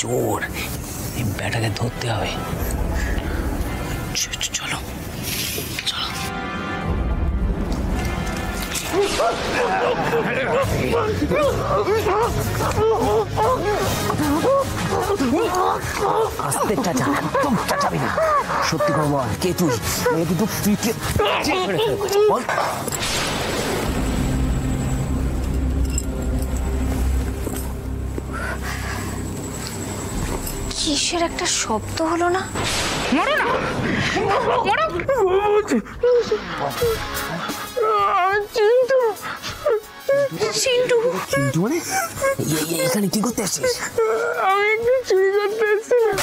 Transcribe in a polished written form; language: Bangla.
চোর, এই ব্যাটাকে ধরতে হবে। চলো চলো। আস্তে চাচা, একদম চাচাবি না। সত্যি করে বল, কে তুই? কিন্তু তুই কে? বল। কিসের একটা শব্দ হলো না? মরো না, মরো। চিন্টু, চিন্টু, চিন্টু মানে এখানে কি করতে আসছিস? আমি একটু চুরি করতে এসেছিলাম।